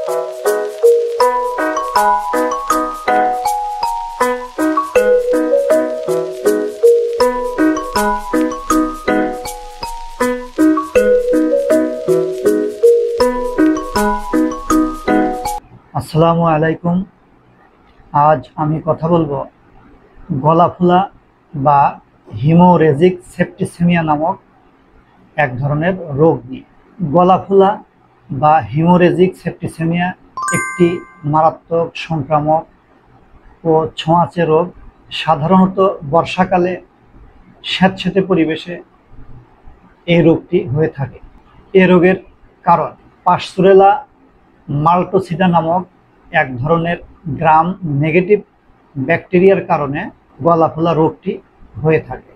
আসসালামু আলাইকুম। আজ আমি কথা বলবো গলা ফোলা বা হিমোরেজিক সেপ্টিসেমিয়া নামক এক ধরনের রোগ নিয়ে। গলা ফোলা বা হিমোরেজিক সেপ্টিসেমিয়া একটি মারাত্মক সংক্রামক ও ছোঁয়াচে রোগ। সাধারণত বর্ষাকালে স্যাঁতসেঁতে পরিবেশে এই রোগটি হয়ে থাকে। এ রোগের কারণ পাস্তুরেলা মাল্টোসিডা নামক এক ধরনের গ্রাম নেগেটিভ ব্যাকটেরিয়ার কারণে গলা ফোলা রোগটি হয়ে থাকে।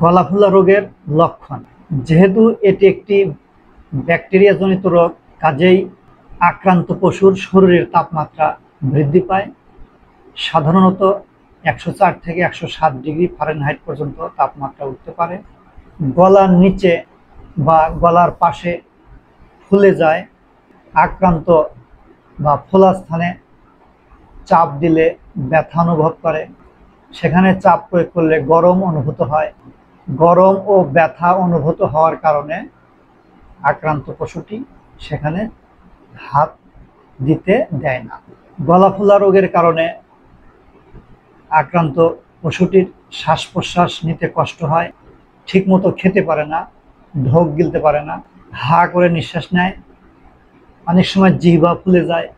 গলা ফোলা রোগের লক্ষণ, যেহেতু এটি একটি ব্যাকটেরিয়াজনিত রোগ, কাজেই আক্রান্ত পশুর শরীরের তাপমাত্রা বৃদ্ধি পায়। সাধারণত 104 থেকে 107 ডিগ্রি ফারেনহাইট পর্যন্ত তাপমাত্রা উঠতে পারে। গলার নিচে বা গলার পাশে ফুলে যায়। আক্রান্ত বা ফোলা স্থানে চাপ দিলে ব্যথা অনুভব করে। সেখানে চাপ প্রয়োগ করলে গরম অনুভূত হয়। গরম ও ব্যথা অনুভূত হওয়ার কারণে আক্রান্ত পশুটি সেখানে হাত দিতে দেয় না। গলা ফোলা রোগের কারণে আক্রান্ত পশুটির শ্বাস প্রশ্বাস নিতে কষ্ট হয়, ঠিকমতো খেতে পারে না, ঢোক গিলতে পারে না, হা করে নিঃশ্বাস নেয়। অনেক সময় জিহ্বা ফুলে যায়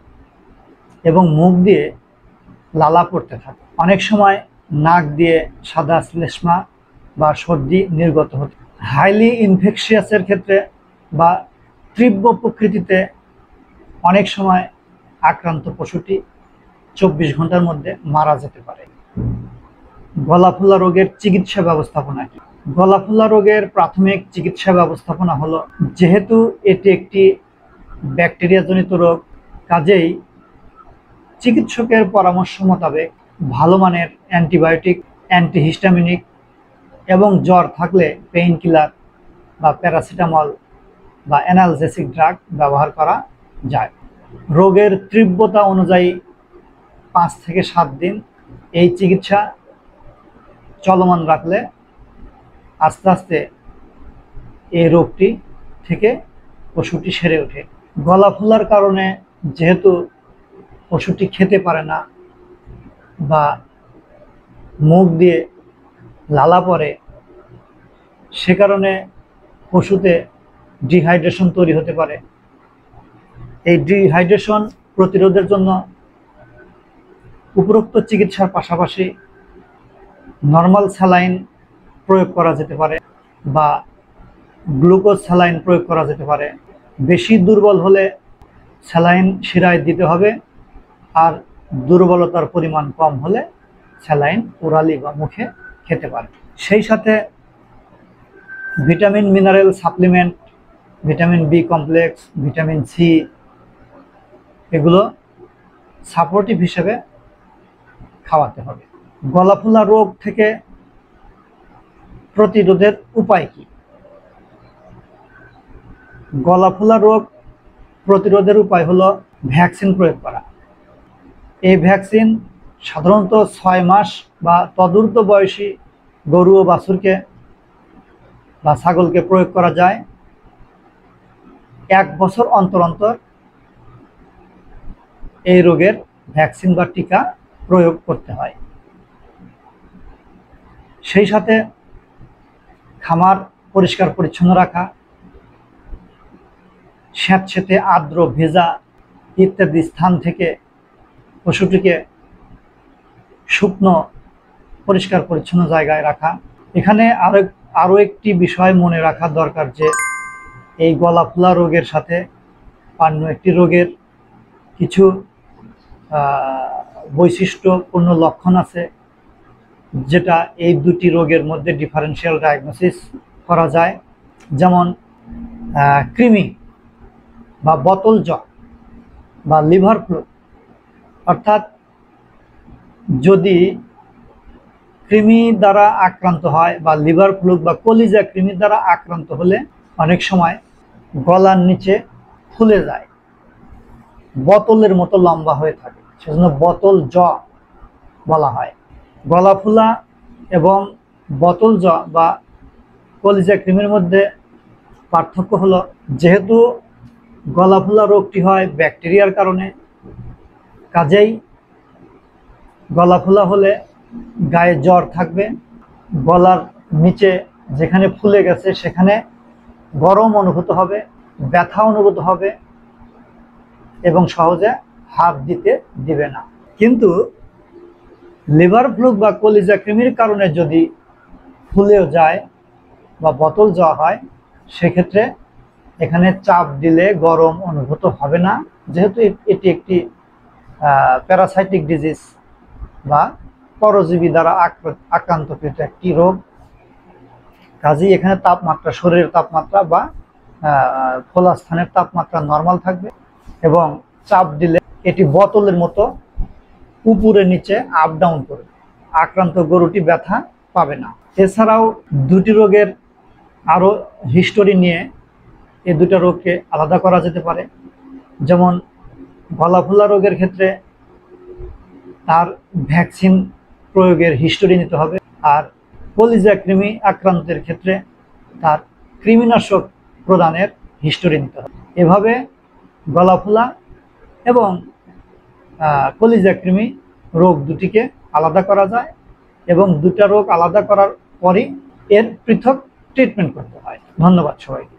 এবং মুখ দিয়ে লালা পড়তে থাকে। অনেক সময় নাক দিয়ে সাদা শ্লেষ্মা বা সর্দি নির্গত হতে। হাইলি ইনফেকশিয়াসের ক্ষেত্রে বা তীব্র প্রকৃতিতে অনেক সময় আক্রান্ত পশুটি 24 ঘন্টার মধ্যে মারা যেতে পারে। গলা ফোলা রোগের চিকিৎসা ব্যবস্থাপনা কি? গলা ফোলা রোগের প্রাথমিক চিকিৎসা ব্যবস্থাপনা হলো, যেহেতু এটি একটি ব্যাকটেরিয়াজনিত রোগ, কাজেই চিকিৎসকের পরামর্শ মোতাবেক ভালো মানের অ্যান্টিবায়োটিক, অ্যান্টিহিস্টামিনিক এবং জ্বর থাকলে পেইন কিলার বা প্যারাসিটামল বা অ্যানালজেসিক ড্রাগ ব্যবহার করা যায়। রোগের তীব্রতা অনুযায়ী 5 থেকে 7 দিন এই চিকিৎসা চলমান রাখলে আস্তে আস্তে এই রোগটি থেকে পশুটি সেরে ওঠে। গলা ফোলার কারণে যেহেতু পশুটি খেতে পারে না বা মুখ দিয়ে লালা পড়ে, সে কারণে পশুতে ডিহাইড্রেশন তৈরি হতে পারে। এই ডিহাইড্রেশন প্রতিরোধের জন্য উপরোক্ত চিকিৎসার পাশাপাশি নর্মাল স্যালাইন প্রয়োগ করা যেতে পারে বা গ্লুকোজ স্যালাইন প্রয়োগ করা যেতে পারে। বেশি দুর্বল হলে স্যালাইন শিরায় দিতে হবে, আর দুর্বলতার পরিমাণ কম হলে স্যালাইন ওরালি বা মুখে খেতে পারে। সেই সাথে vitamin mineral supplement, vitamin B complex, vitamin C, এগুলো সাপোর্টিভ হিসেবে খাওয়াতে হবে। গলা ফোলা রোগ থেকে প্রতিরোধের উপায় কি? গলা ফোলা রোগ প্রতিরোধের উপায় হলো ভ্যাকসিন প্রয়োগ করা। এই ভ্যাকসিন সাধারণত 6 মাস বা তদূর্ধ্ব বয়সী গরু ও বাছুরকে বা ছাগলকে প্রয়োগ করা যায়। 1 বছর অন্তর অন্তর এই রোগের ভ্যাকসিন বা টিকা প্রয়োগ করতে হয়। সেই সাথে খামার পরিষ্কার পরিচ্ছন্ন রাখা, স্যাঁতসেঁতে আর্দ্র ভেজা ইত্যাদি স্থান থেকে পশুটিকে শুকনো পরিষ্কার পরিচ্ছন্ন জায়গায় রাখা। এখানে আরও একটি বিষয় মনে রাখা দরকার, যে এই গলা ফোলা রোগের সাথে অন্য একটি রোগের কিছু বৈশিষ্ট্যপূর্ণ লক্ষণ আছে, যেটা এই দুটি রোগের মধ্যে ডিফারেন্সিয়াল ডায়াগনোসিস করা যায়। যেমন কৃমি বা বোতল জ্বর বা লিভার ফ্লু। অর্থাৎ যদি কৃমি দ্বারা আক্রান্ত হয় বা লিভার ফ্লু বা কলিজা কৃমি দ্বারা আক্রান্ত হলে অনেক সময় গলার নিচে ফুলে যায় বোতলের মতো লম্বা হয়ে থাকে, সেজন্য বোতল জ বলা হয়। গলা ফুলা এবং বোতল জ বা কলিজা কৃমির মধ্যে পার্থক্য হলো, যেহেতু গলা ফুলা রোগটি হয় ব্যাকটেরিয়ার কারণে, কাজেই গলা ফুলা হলে গায়ে জ্বর থাকবে, গলার নিচে যেখানে ফুলে গেছে সেখানে গরম অনুভূত হবে, ব্যথা অনুভূত হবে এবং সহজে হাত দিতে দিবে না। কিন্তু লিভার ফ্লুক বা কলিজা কৃমির কারণে যদি ফুলেও যায় বা বোতল জ্বর হয়, সেক্ষেত্রে এখানে চাপ দিলে গরম অনুভূত হবে না, যেহেতু এটি একটি প্যারাসাইটিক ডিজিজ বা পরজীবী দ্বারা আক্রান্তকৃত একটি রোগ। কাজেই এখানে তাপমাত্রা, শরীরের তাপমাত্রা বা খোলা স্থানের তাপমাত্রা নর্মাল থাকবে এবং চাপ দিলে এটি বোতলের মতো উপরে নিচে আপ ডাউন করবে, আক্রান্ত গরুটি ব্যথা পাবে না। এছাড়াও দুটি রোগের আরো হিস্টোরি নিয়ে এই দুটো রোগকে আলাদা করা যেতে পারে। যেমন গলা ফুলা রোগের ক্ষেত্রে তার ভ্যাকসিন প্রয়োগের হিস্টোরি নিতে হবে, আর কলিজা কৃমি আক্রান্তের ক্ষেত্রে তার কৃমিনাশক প্রদানের হিস্টোরি নিতে হবে। এভাবে গলা ফুলা এবং কলিজা কৃমি রোগ দুটিকে আলাদা করা যায় এবং দুটা রোগ আলাদা করার পরই এর পৃথক ট্রিটমেন্ট করতে হয়। ধন্যবাদ সবাইকে।